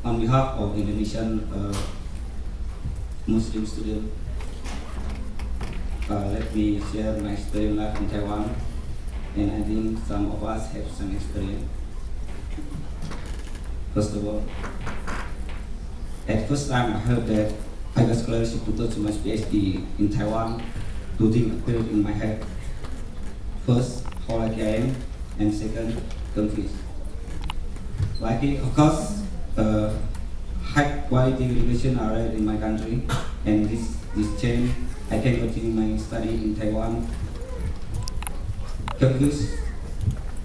On behalf of Indonesian Muslim students, let me share my experience life in Taiwan, and I think some of us have some experience. First of all, at first time I heard that I got scholarship to pursue my PhD in Taiwan. Two things appeared in my head. First, how lucky I am, and second, confused. Lucky, of course, high quality education are right in my country, and this change, I can continue my study in Taiwan. Confused,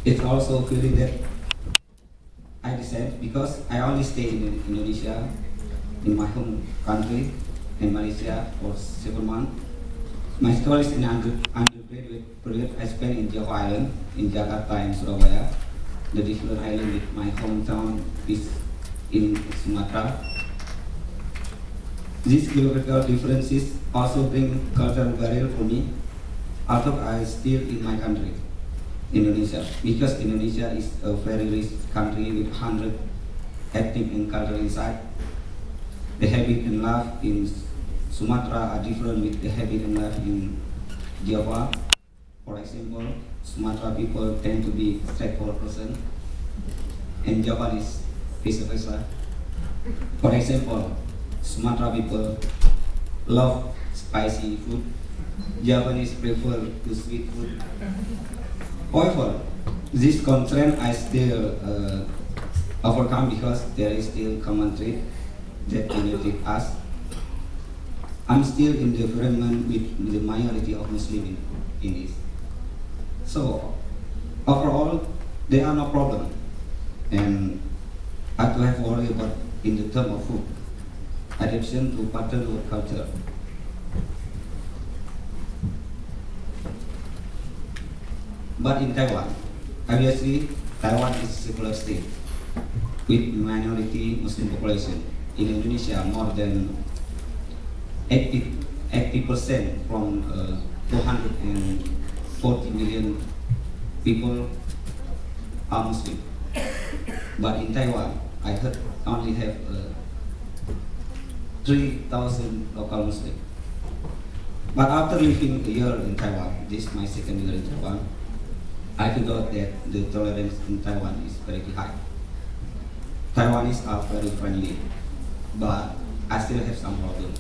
it's also feeling that I decided because I only stay in Indonesia, in my home country, in Malaysia for 7 months. My scholars in undergraduate period I spent in Java Island, in Jakarta and Surabaya. The different island with my hometown is in Sumatra. These geographical differences also bring cultural barrier for me, although I still in my country, Indonesia, because Indonesia is a very rich country with 100 ethnic and cultural inside. The habit and life in Sumatra are different with the habit and life in Java. For example, Sumatra people tend to be straightforward person, and Javanese vice versa. For example, Sumatra people love spicy food. Japanese prefer to sweet food. However, this constraint I still overcome because there is still common trait that unites us. I'm still in the environment with the majority of Muslims in this. So overall, there are no problem, and I don't have worry about in the term of food, adaptation to pattern or culture. But in Taiwan, obviously, Taiwan is a secular state with minority Muslim population. In Indonesia, more than 80% from 240 million people are Muslim. But in Taiwan, I heard only have 3,000 local Muslims. But after living a year in Taiwan, this is my second year in Taiwan, I figured that the tolerance in Taiwan is very high. Taiwanese are very friendly, but I still have some problem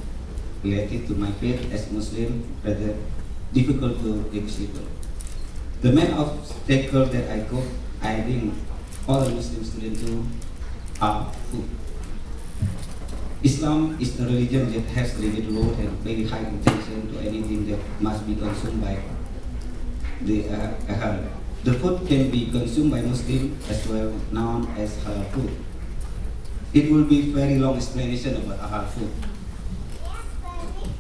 related to my faith as Muslim, rather difficult to negotiate. The main obstacle that I think all the Muslim students do are food. Islam is a religion that has limited law and very high intention to anything that must be consumed by the halal. The food can be consumed by Muslims as well, known as halal food. It will be very long explanation about halal food.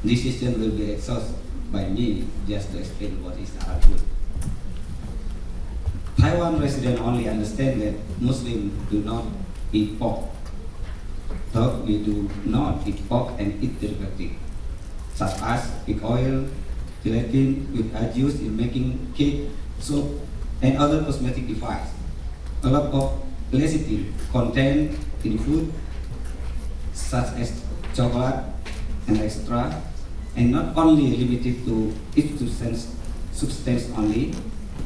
This session will be exhausted by me just to explain what is halal food. Taiwan residents only understand that Muslims do not eat pork. Thus, we do not eat pork and eat derivatives, such as pig oil, gelatin, which are used in making cake, soap, and other cosmetic devices. A lot of lecithin contained in food, such as chocolate and etc., and not only limited to its substance only.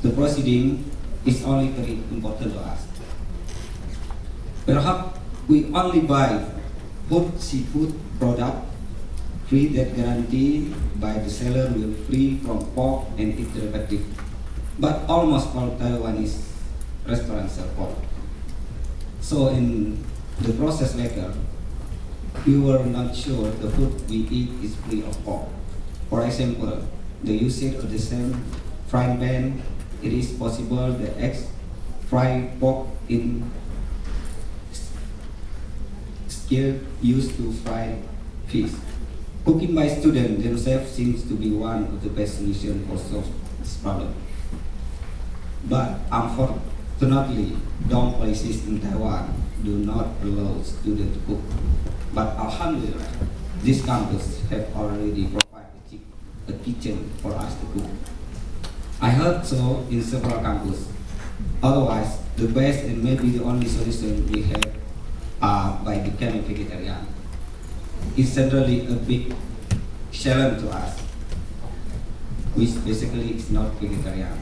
The proceeding is only very important to us. Perhaps we only buy food, seafood product free that guaranteed by the seller will free from pork and its derivative. But almost all Taiwanese restaurants sell pork. So in the process later, we were not sure the food we eat is free of pork. For example, the usage of the same frying pan, it is possible the eggs fry pork in skillet used to fry fish. Cooking by students themselves seems to be one of the best solutions for solve this problem. But unfortunately, dorm places in Taiwan do not allow students to cook. But alhamdulillah, this campus have already provided a kitchen for us to cook. I heard so in several campuses. Otherwise, the best and maybe the only solution we have are up by becoming vegetarian. It's certainly a big challenge to us, which basically is not vegetarian.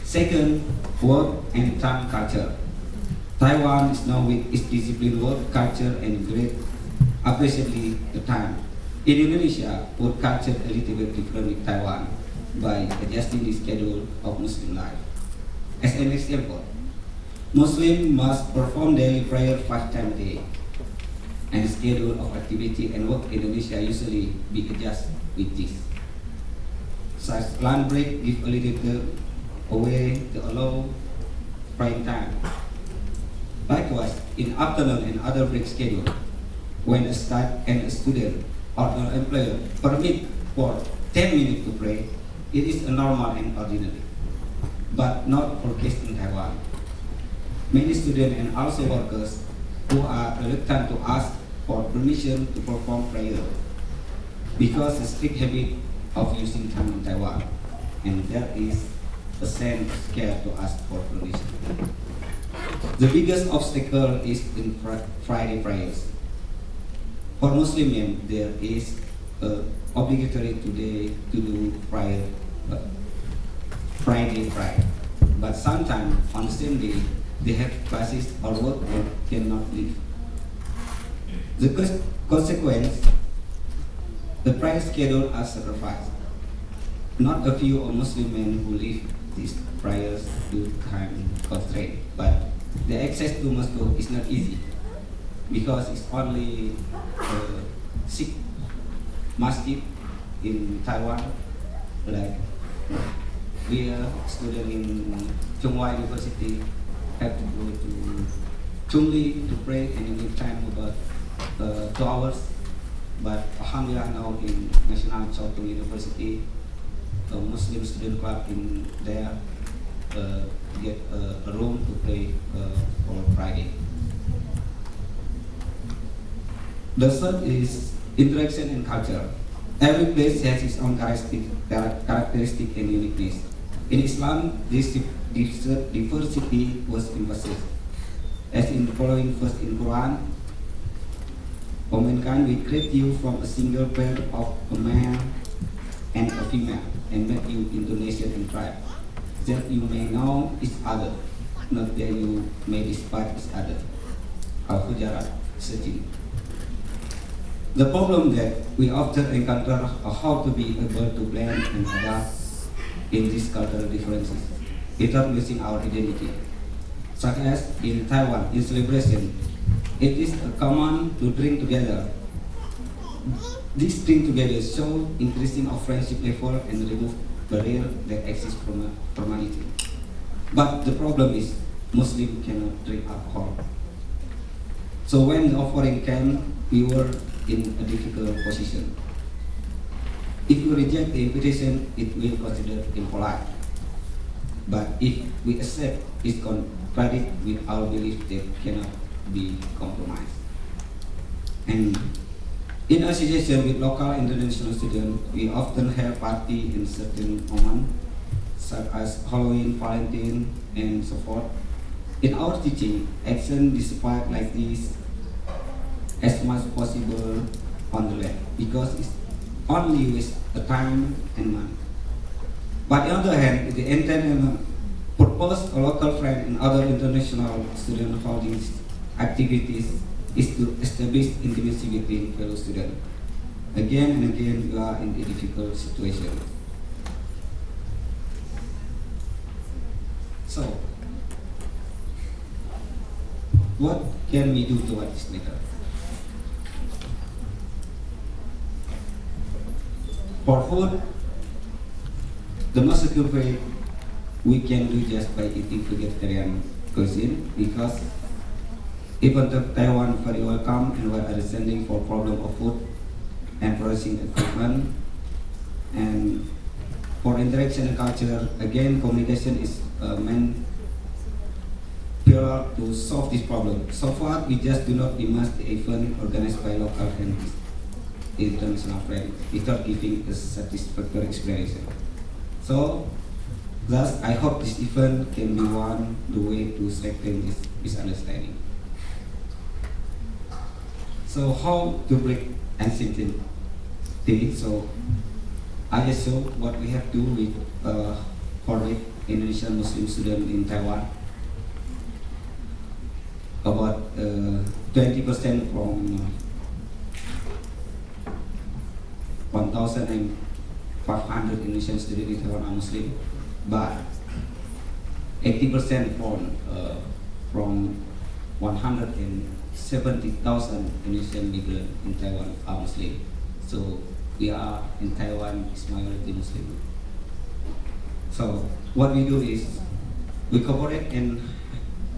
Second, work and time culture. Taiwan is known with its disciplined work culture and great appreciably the time. In Indonesia, work culture a little bit different with Taiwan by adjusting the schedule of Muslim life. As an example, Muslims must perform daily prayer 5 times a day, and the schedule of activity and work in Indonesia usually be adjusted with this. Such lunch break give a little away to allow prime time. Likewise, in afternoon and other break schedule, when a staff and a student or an employer permit for 10 minutes to pray, it is a normal and ordinary, but not for case in Taiwan. Many students and also workers who are reluctant to ask for permission to perform prayer because the strict habit of using time in Taiwan, and there is a sense of scare to ask for permission. The biggest obstacle is in Friday prayers. For Muslim men, there is obligatory today to do prayer, Friday prayer. But sometimes on the same day, they have classes or work and cannot leave. The consequence, the prayer schedule are sacrificed. Not a few of Muslim men who leave these prayers due to time constraint, but the access to Moscow is not easy because it's only 6 masjid in Taiwan. Like we are student in Tsinghua University have to go to Chungli to pray and you need time about 2 hours. But alhamdulillah now in National CHU University, a Muslim student club in there get a room to pray for Friday. The third is interaction and culture. Every place has its own characteristic and uniqueness. In Islam, this diversity was emphasized, as in the following verse in Quran: "O mankind, we create you from a single pair of a male and a female, and made you into nation and tribe, that you may know each other, not that you may despise each other." Al-Hujarat 13. The problem that we often encounter are how to be able to blend and adapt in these cultural differences without losing our identity. Such as in Taiwan, in celebration, it is common to drink together. This drink together show increasing of friendship level and remove barrier that exists from formality. But the problem is Muslim cannot drink alcohol. So when the offering came, we were in a difficult position. If we reject the invitation, it will be considered impolite. But if we accept, it contradicts with our belief that cannot be compromised. And in association with local international students, we often have party in certain moments, such as Halloween, Valentine, and so forth. In our teaching, action despite like this as much possible on the left, because it's only waste the time and money. But on the other hand, the intent and purpose of local friend and other international student holding activities is to establish intimacy between fellow students. Again and again, you are in a difficult situation. So, what can we do towards this matter? For food, the most secure way we can do just by eating vegetarian cuisine, because even though Taiwan very welcome and we are understanding for problem of food and processing equipment, and for interaction and culture, again communication is a main pillar to solve this problem. So far, we just do not immerse the event organized by local and international friends without giving a satisfactory explanation. So, thus, I hope this event can be one the way to strengthen this misunderstanding. So how to break anxiety? So I just show what we have to do with Formmit Indonesian Muslim student in Taiwan. About 20% from 1,500 Indonesian students in Taiwan are Muslim, but 80% from 170,000 Indonesian migrants in Taiwan are Muslim. So we are in Taiwan is minority Muslim. So what we do is we cooperate and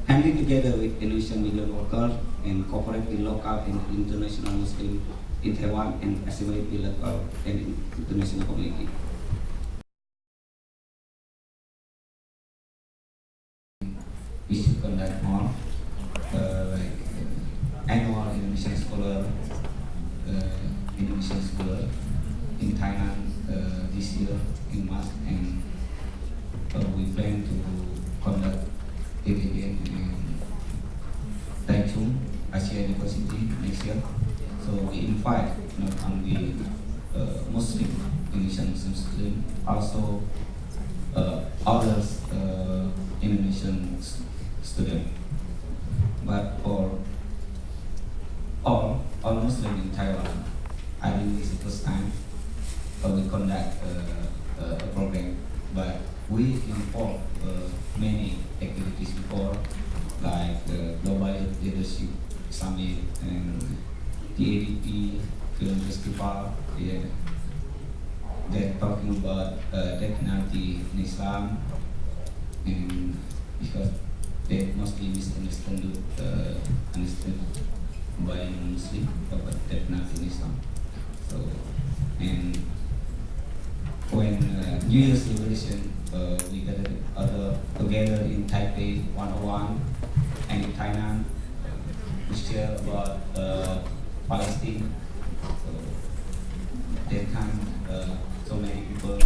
handling together with Indonesian migrant workers and cooperate with local and international Muslim in Taiwan and assimilate with local and international community. We should conduct more like annual Indonesian scholar in Thailand this year in March, and we plan to conduct it again in Taichung, Asia University next year. So we invite not only Muslim Indonesian students, also others Indonesian students. But for all Muslims in Taiwan, I think this is the first time we conduct a program. But we involve many activities before, like the Global Leadership Summit and the ADP Film Festival. Yeah, they're talking about death penalty in Islam, and because they mostly misunderstood understood by non-Muslim about death penalty in Islam. So, and when New Year's celebration, we gathered together in Taipei 101 and in Thailand. We share about Palestine. So that time, so many people